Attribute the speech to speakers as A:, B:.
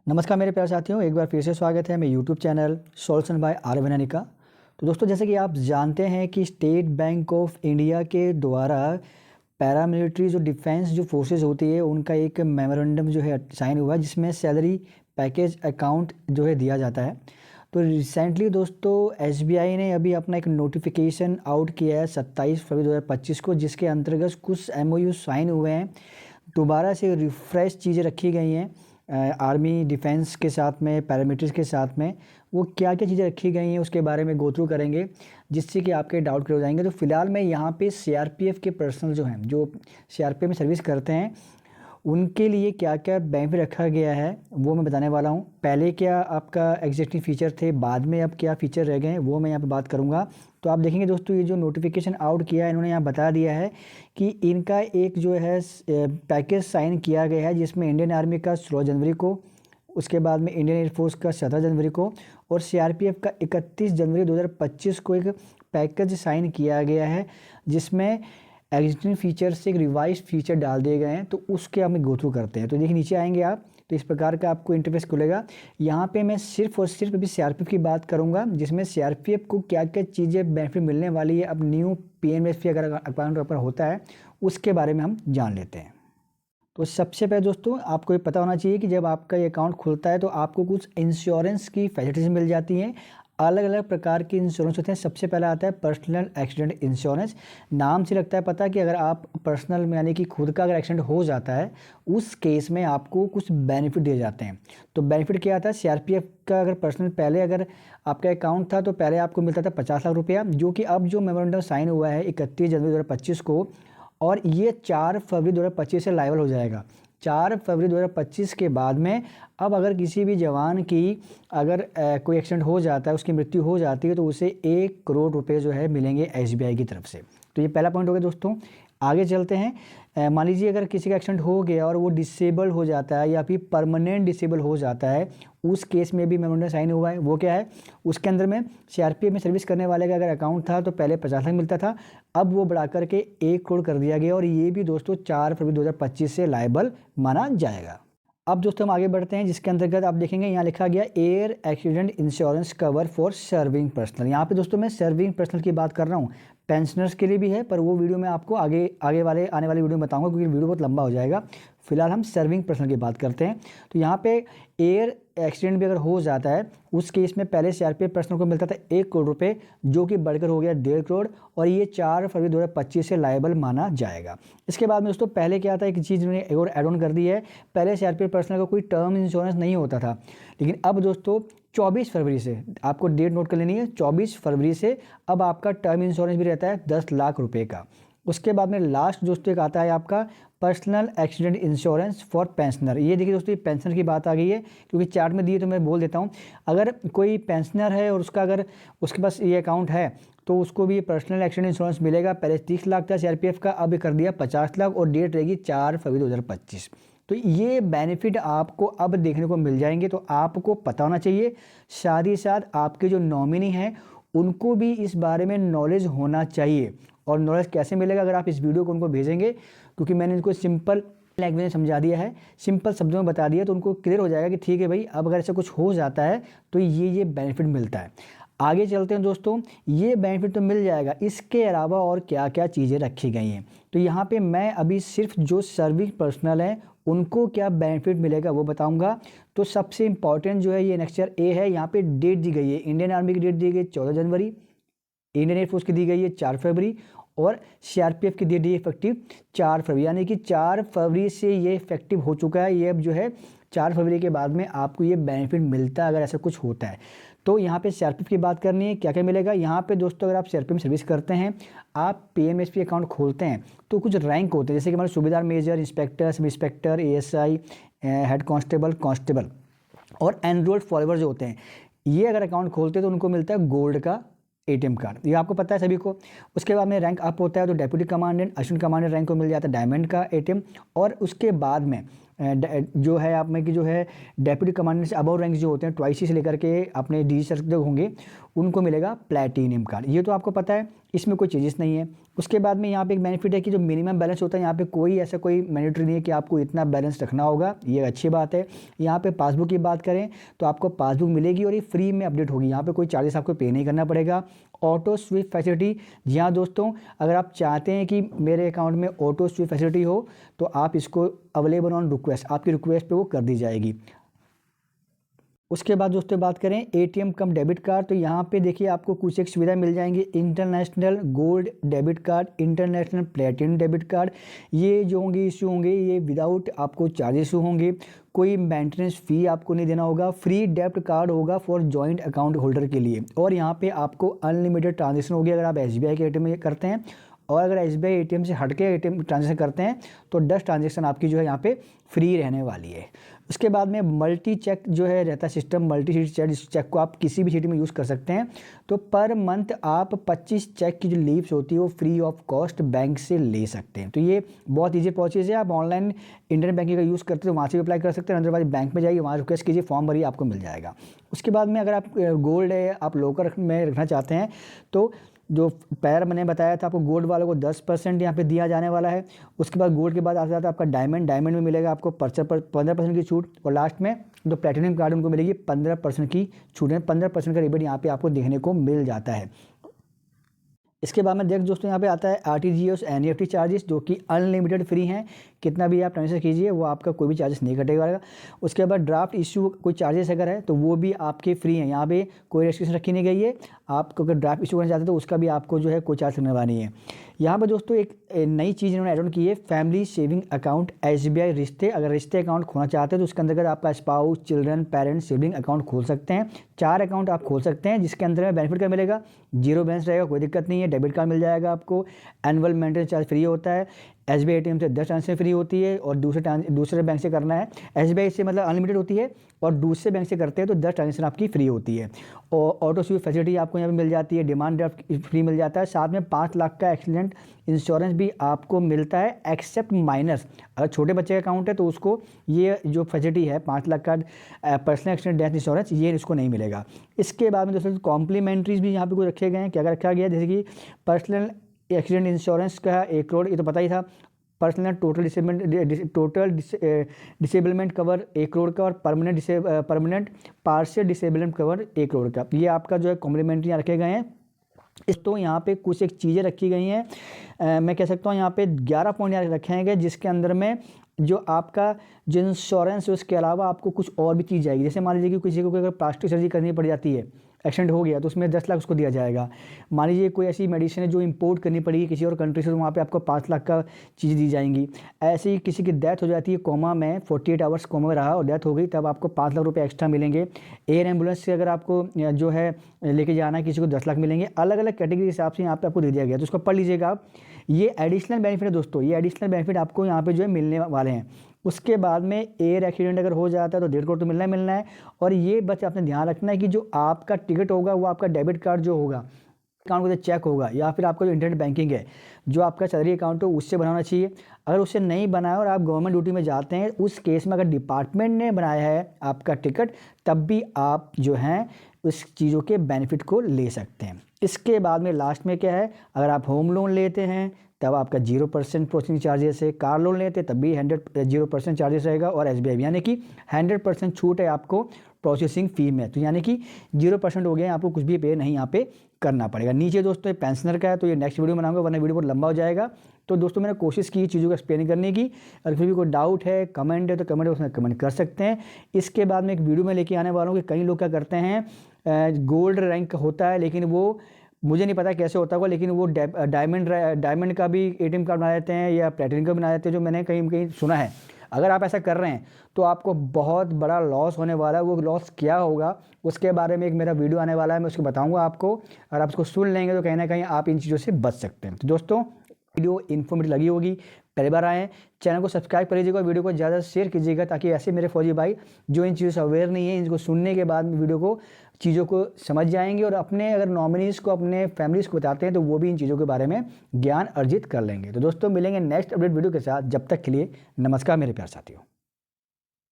A: नमस्कार मेरे प्यारे साथियों, एक बार फिर से स्वागत है मेरे YouTube channel solution by R Vainani का। तो दोस्तों, जैसे कि आप जानते हैं कि स्टेट बैंक ऑफ इंडिया के द्वारा पैरामिलिट्री जो डिफेंस जो फोर्सेस होती है उनका एक मेमोरेंडम जो है साइन हुआ है, जिसमें सैलरी पैकेज अकाउंट जो है दिया जाता है। तो रिसेंटली दोस्तों एसबीआई ने अभी अपना एक नोटिफिकेशन आउट किया है 27 फरवरी 2025 को, जिसके अंतर्गत कुछ एमओयू साइन हुए हैं। दोबारा से रिफ़्रेश चीज़ें रखी गई हैं आर्मी डिफेंस के साथ में, पैरामीटर्स के साथ में। वो क्या क्या चीज़ें रखी गई हैं उसके बारे में गो थ्रू करेंगे, जिससे कि आपके डाउट क्लियर हो जाएंगे। तो फिलहाल मैं यहाँ पे सीआरपीएफ के पर्सनल जो हैं, जो सीआरपीएफ में सर्विस करते हैं, उनके लिए क्या क्या बेनिफिट रखा गया है वो मैं बताने वाला हूँ। पहले क्या आपका एग्जिस्टिंग फीचर थे, बाद में अब क्या फ़ीचर रह गए हैं, वो मैं यहाँ पे बात करूँगा। तो आप देखेंगे दोस्तों, ये जो नोटिफिकेशन आउट किया है इन्होंने यहाँ बता दिया है कि इनका एक जो है पैकेज साइन किया गया है, जिसमें इंडियन आर्मी का 16 जनवरी को, उसके बाद में इंडियन एयरफोर्स का 17 जनवरी को और सीआरपीएफ का 31 जनवरी 2025 को एक पैकेज साइन किया गया है, जिसमें एग्जिस्टिंग फीचर से एक रिवाइज फीचर डाल दिए गए हैं। तो उसके हम गो थ्रू करते हैं। तो देखिए, नीचे आएंगे आप तो इस प्रकार का आपको इंटरफेस खुलेगा। यहाँ पे मैं सिर्फ और सिर्फ अभी सीआरपीएफ की बात करूँगा, जिसमें सीआरपीएफ को क्या क्या चीज़ें बेनिफिट मिलने वाली है अब न्यू पीएमएसपी अगर अकाउंट ओपन होता है, उसके बारे में हम जान लेते हैं। तो सबसे पहले दोस्तों आपको ये पता होना चाहिए कि जब आपका ये अकाउंट खुलता है तो आपको कुछ इंश्योरेंस की फैसिलिटीज मिल जाती हैं। अलग अलग प्रकार के इंश्योरेंस होते हैं। सबसे पहला आता है पर्सनल एक्सीडेंट इंश्योरेंस। नाम से लगता है पता कि अगर आप पर्सनल में यानी कि खुद का अगर एक्सीडेंट हो जाता है, उस केस में आपको कुछ बेनिफिट दिए जाते हैं। तो बेनिफिट क्या आता है, सीआरपीएफ का अगर पर्सनल पहले अगर आपका अकाउंट था तो पहले आपको मिलता था 50 लाख रुपया, जो कि अब जो मेमोरेंडम साइन हुआ है 31 जनवरी 2025 को, और ये 4 फरवरी 2025 से लाइबल हो जाएगा। 4 फरवरी 2025 के बाद में अब अगर किसी भी जवान की अगर कोई एक्सीडेंट हो जाता है, उसकी मृत्यु हो जाती है, तो उसे 1 करोड़ रुपए जो है मिलेंगे एसबीआई की तरफ से। तो ये पहला पॉइंट हो गया दोस्तों। आगे चलते हैं। मान लीजिए अगर किसी का एक्सीडेंट हो गया और वो डिसेबल हो जाता है या फिर परमानेंट डिसेबल हो जाता है, उस केस में भी मेमोरेंडम साइन हुआ है। वो क्या है, उसके अंदर में सीआरपीएफ में सर्विस करने वाले का अगर अकाउंट था तो पहले 50 लाख मिलता था, अब वो बढ़ा करके 1 करोड़ कर दिया गया, और ये भी दोस्तों 4 फरवरी 2025 से लायबल माना जाएगा। अब दोस्तों हम आगे बढ़ते हैं, जिसके अंतर्गत आप देखेंगे यहाँ लिखा गया air accident insurance cover for serving personal. यहाँ पे दोस्तों मैं सर्विंग पर्सनल की बात कर रहा हूँ, पेंशनर्स के लिए भी है, पर वो वीडियो मैं आपको आगे आने वाली वीडियो में बताऊंगा, क्योंकि वीडियो बहुत लंबा हो जाएगा। फिलहाल हम सर्विंग पर्सनल की बात करते हैं। तो यहाँ पे एयर एक्सीडेंट भी अगर हो जाता है, उस केस में पहले सीआरपीएफ पर्सनल को मिलता था 1 करोड़ रुपए, जो कि बढ़कर हो गया 1.5 करोड़, और ये 4 फरवरी 2025 से लायबल माना जाएगा। इसके बाद में दोस्तों पहले क्या था, एक चीज़ उन्होंने एक और एड ऑन कर दी है। पहले सीआरपीएफ पर्सनल का कोई टर्म इंश्योरेंस नहीं होता था, लेकिन अब दोस्तों 24 फरवरी से, आपको डेट नोट कर लेनी है, 24 फरवरी से अब आपका टर्म इंश्योरेंस भी रहता है 10 लाख रुपए का। उसके बाद में लास्ट दोस्तों एक आता है आपका personal accident insurance for pensioner. ये देखिए दोस्तों, ये पेंशनर की बात आ गई है, क्योंकि चार्ट में दिए तो मैं बोल देता हूँ। अगर कोई पेंशनर है और उसका अगर उसके पास ये अकाउंट है, तो उसको भी पर्सनल एक्सीडेंट इंश्योरेंस मिलेगा। पहले 30 लाख था सीआरपीएफ का, अब कर दिया 50 लाख, और डेट रहेगी 4 फरवरी 2025। तो ये बेनिफिट आपको अब देखने को मिल जाएंगे, तो आपको पता होना चाहिए। साथ ही साथ आपके जो नॉमिनी हैं उनको भी इस बारे में नॉलेज होना चाहिए। और नॉलेज कैसे मिलेगा, अगर आप इस वीडियो को उनको भेजेंगे, क्योंकि मैंने इनको सिंपल लैंग्वेज में समझा दिया है, सिंपल शब्दों में बता दिया, तो उनको क्लियर हो जाएगा कि ठीक है भाई, अब अगर ऐसा कुछ हो जाता है तो ये बेनिफिट मिलता है। आगे चलते हैं दोस्तों। ये बेनिफिट तो मिल जाएगा, इसके अलावा और क्या क्या चीज़ें रखी गई हैं। तो यहाँ पे मैं अभी सिर्फ जो सर्विस पर्सनल हैं उनको क्या बेनिफिट मिलेगा वो बताऊंगा। तो सबसे इंपॉर्टेंट जो है ये नेक्स्ट ए है। यहाँ पे डेट दी गई है, इंडियन आर्मी की डेट दी गई है 14 जनवरी, इंडियन एयरफोर्स की दी गई है 4 फरवरी, और सीआरपीएफ की दी है इफेक्टिव 4 फरवरी। यानी कि 4 फरवरी से ये इफेक्टिव हो चुका है। ये अब जो है 4 फरवरी के बाद में आपको ये बेनिफिट मिलता है अगर ऐसा कुछ होता है। तो यहाँ पे सीआरपीएफ की बात करनी है, क्या क्या मिलेगा यहाँ पे दोस्तों। अगर आप सीआरपीएफ में सर्विस करते हैं, आप पीएमएसपी अकाउंट खोलते हैं, तो कुछ रैंक होते हैं, जैसे कि हमारे सूबेदार, major, inspector, sub inspector, ASI, head constable, constable, और एनरोल्ड फॉलोवर जो होते हैं, ये अगर अकाउंट खोलते हैं तो उनको मिलता है गोल्ड का एटीएम कार्ड। ये आपको पता है सभी को। उसके बाद में रैंक अप होता है तो deputy commandant, assistant commandant rank को मिल जाता है डायमंड का एटीएम। और उसके बाद में जो है आप में कि जो है डेप्यूटी कमांडेंट से अबव रैंक जो होते हैं, ट्वाइसी से लेकर के अपने डी सर्कल होंगे, उनको मिलेगा प्लैटिनम कार्ड। ये तो आपको पता है। इसमें कोई चेंजेस नहीं है। उसके बाद में यहाँ पे एक बेनिफिट है कि जो मिनिमम बैलेंस होता है यहाँ पे कोई ऐसा कोई मैंडेटरी नहीं है कि आपको इतना बैलेंस रखना होगा, ये अच्छी बात है। यहाँ पे पासबुक की बात करें तो आपको पासबुक मिलेगी और ये फ्री में अपडेट होगी, यहाँ पे कोई चार्जेस आपको पे नहीं करना पड़ेगा। ऑटो स्वीप फैसिलिटी, जी हाँ दोस्तों, अगर आप चाहते हैं कि मेरे अकाउंट में ऑटो स्वीप फैसिलिटी हो तो आप इसको अवेलेबल ऑन रिक्वेस्ट, आपकी रिक्वेस्ट पे वो कर दी जाएगी। उसके बाद दोस्तों बात करें एटीएम कम डेबिट कार्ड, तो यहाँ पे देखिए आपको कुछ एक सुविधा मिल जाएंगी। International gold debit card, international platinum debit card, ये जो होंगे इशू होंगे ये विदाउट आपको चार्जेस इशू होंगे, कोई मेंटेनेंस फ़ी आपको नहीं देना होगा। फ्री डेबिट कार्ड होगा फॉर जॉइंट अकाउंट होल्डर के लिए, और यहाँ पे आपको अनलिमिटेड ट्रांजेक्शन होगी अगर आप एसबीआई के एटीएम में करते हैं, और अगर एसबीआई एटीएम से हट के एटीएम ट्रांजेक्शन करते हैं तो 10 ट्रांजेक्शन आपकी जो है यहाँ पे फ्री रहने वाली है। उसके बाद में मल्टी चेक जो है रहता है सिस्टम, मल्टी सीट चेक, इस चेक को आप किसी भी सिटी में यूज़ कर सकते हैं। तो पर मंथ आप 25 चेक की जो लीव्स होती है वो फ्री ऑफ कॉस्ट बैंक से ले सकते हैं। तो ये बहुत ईजी प्रोसेस है, आप ऑनलाइन इंटरनेट बैंकिंग का यूज़ करते हैं तो वहाँ से भी अप्लाई कर सकते हैं, अदरवाइज बैंक में जाइए, वहाँ रिक्वेस्ट कीजिए, फॉर्म भरिए, आपको मिल जाएगा। उसके बाद में अगर आप गोल्ड है आप लोकर में रखना चाहते हैं तो जो पैर मैंने बताया था आपको, गोल्ड वालों को 10% यहाँ पे दिया जाने वाला है। उसके बाद गोल्ड के बाद आ जाता है आपका डायमंड में मिलेगा आपको 15% की छूट, और लास्ट में जो प्लेटिनम कार्ड उनको मिलेगी 15% की छूट है। 15% का रिबेट यहाँ पे आपको देखने को मिल जाता है। इसके बाद में देख दोस्तों यहाँ पे आता है आरटीजीएस एनईएफटी चार्जेस, जो कि अनलिमिटेड फ्री हैं, कितना भी आप ट्रांजेक्शन कीजिए वो आपका कोई भी चार्जेस नहीं कटेगा। उसके बाद ड्राफ्ट इशू कोई चार्जेस अगर है तो वो भी आपके फ्री हैं, यहाँ पे कोई रेस्ट्रिक्शन रखी नहीं गई है। आपको अगर ड्राफ्ट इशू करना चाहते हैं तो उसका भी आपको जो है कोई चार्ज करने वाला नहीं है। यहाँ पर दोस्तों एक नई चीज़ इन्होंने ऐड ऑन की है, फैमिली सेविंग अकाउंट एसबीआई रिश्ते, अगर रिश्ते अकाउंट खोलना चाहते हैं तो उसके अंदर आपका spouse, children, parents, sibling account खोल सकते हैं। 4 अकाउंट आप खोल सकते हैं, जिसके अंदर में बेनिफिट क्या मिलेगा, 0 बैलेंस रहेगा, कोई दिक्कत नहीं है, डेबिट कार्ड मिल जाएगा आपको, एनुअल मेंटेनेंस चार्ज फ्री होता है, एसबीआई एटीएम से 10 ट्रांजेक्शन फ्री होती है, और दूसरे बैंक से करना है, एसबीआई से मतलब अनलिमिटेड होती है, और दूसरे बैंक से करते हैं तो 10 ट्रांजेक्शन आपकी फ्री होती है। और ऑटो स्वीप फैसिलिटी आपको यहाँ पे मिल जाती है, डिमांड ड्राफ्ट फ्री मिल जाता है, साथ में 5 लाख का एक्सीडेंट इंश्योरेंस भी आपको मिलता है, एक्सेप्ट माइनर्स। अगर छोटे बच्चे का अकाउंट है तो उसको ये जो फैसिलिटी है 5 लाख का पर्सनल एक्सीडेंट डेथ इंश्योरेंस, ये इसको नहीं मिलेगा। इसके बाद में दोस्तों कॉम्प्लीमेंट्रीज भी यहाँ पे कुछ रखे गए हैं। क्या रखा गया है, जैसे कि पर्सनल एक्सीडेंट इंश्योरेंस का 1 करोड़, ये तो पता ही था। Personal total disablement cover 1 crore का, और permanent partial disablement cover 1 crore का, ये आपका जो है कॉम्प्लीमेंट्री यहाँ रखे गए हैं। तो यहाँ पे कुछ एक चीज़ें रखी गई हैं, मैं कह सकता हूँ यहाँ पे 11 पॉइंट यहाँ रखे गए, जिसके अंदर में जो आपका जो इंश्योरेंस है उसके अलावा आपको कुछ और भी चीज़ जाएगी। जैसे मान लीजिए कि किसी को अगर प्लास्टिक सर्जरी करनी पड़ जाती है, एक्सीडेंट हो गया तो उसमें 10 लाख उसको दिया जाएगा। मान लीजिए कोई ऐसी मेडिसिन है जो इंपोर्ट करनी पड़ेगी किसी और कंट्री से, तो वहाँ पे आपको 5 लाख का चीज़ दी जाएंगी। ऐसे ही किसी की डेथ हो जाती है कोमा में, 48 आवर्स कोमा में रहा और डेथ हो गई, तब आपको 5 लाख रुपये एक्स्ट्रा मिलेंगे। एयर एम्बुलेंस से अगर आपको जो है लेके जाना है किसी को 10 लाख मिलेंगे। अलग अलग कैटेगरी के हिसाब से यहाँ पे आपको दे दिया गया, तो उसको पढ़ लीजिएगा आप। ये एडिशनल बेनिफिट है दोस्तों, ये एडिशनल बेनिफिट आपको यहाँ पे जो है मिलने वाले हैं। उसके बाद में एयर एक्सीडेंट अगर हो जाता है तो 1.5 करोड़ तो मिलना है। और ये बस आपने ध्यान रखना है कि जो आपका टिकट होगा वो आपका डेबिट कार्ड जो होगा, अकाउंट को चेक होगा, या फिर आपका जो इंटरनेट बैंकिंग है जो आपका सैलरी अकाउंट हो उससे बनाना चाहिए। अगर उससे नहीं बनाया और आप गवर्नमेंट ड्यूटी में जाते हैं, उस केस में अगर डिपार्टमेंट ने बनाया है आपका टिकट, तब भी आप जो हैं उस चीज़ों के बेनिफिट को ले सकते हैं। इसके बाद में लास्ट में क्या है, अगर आप होम लोन लेते हैं तब आपका 0% प्रोसेसिंग चार्जेस है, कार लोन लेते तब भी 0% चार्जेस रहेगा, और एसबीआई भी, यानी कि 100% छूट है आपको प्रोसेसिंग फ़ी में। तो यानी कि 0% हो गया, आपको कुछ भी पे नहीं यहाँ पे करना पड़ेगा। नीचे दोस्तों ये पेंशनर का है, तो ये नेक्स्ट वीडियो बनाऊंगा वरना वीडियो बहुत लंबा हो जाएगा। तो दोस्तों मैंने कोशिश की चीज़ों को एक्सप्लेन करने की, अगर फिर भी कोई डाउट है, कमेंट है तो कमेंट उसमें कमेंट कर सकते हैं। इसके बाद में एक वीडियो में लेके आने वाला हूँ कि कई लोग क्या करते हैं, गोल्ड रैंक होता है लेकिन वो मुझे नहीं पता कैसे होता होगा, लेकिन वो डायमंड का भी एटीएम कार्ड बना देते हैं या प्लेटिनम का बना देते हैं, जो मैंने कहीं सुना है। अगर आप ऐसा कर रहे हैं तो आपको बहुत बड़ा लॉस होने वाला है। वो लॉस क्या होगा उसके बारे में एक मेरा वीडियो आने वाला है, मैं उसको बताऊंगा आपको। अगर आप उसको सुन लेंगे तो कहीं ना कहीं आप इन चीज़ों से बच सकते हैं। तो दोस्तों वीडियो इन्फॉर्मेटिव लगी होगी, पहली बार आए चैनल को सब्सक्राइब कर लीजिएगा, वीडियो को ज़्यादा शेयर कीजिएगा, ताकि ऐसे मेरे फौजी भाई जो इन चीज़ों से अवेयर नहीं है, इनको सुनने के बाद वीडियो को चीज़ों को समझ जाएंगे, और अपने अगर नॉमिनीज़ को, अपने फैमिलीज़ को बताते हैं तो वो भी इन चीज़ों के बारे में ज्ञान अर्जित कर लेंगे। तो दोस्तों मिलेंगे नेक्स्ट अपडेट वीडियो के साथ, जब तक के लिए नमस्कार मेरे प्यारे साथियों।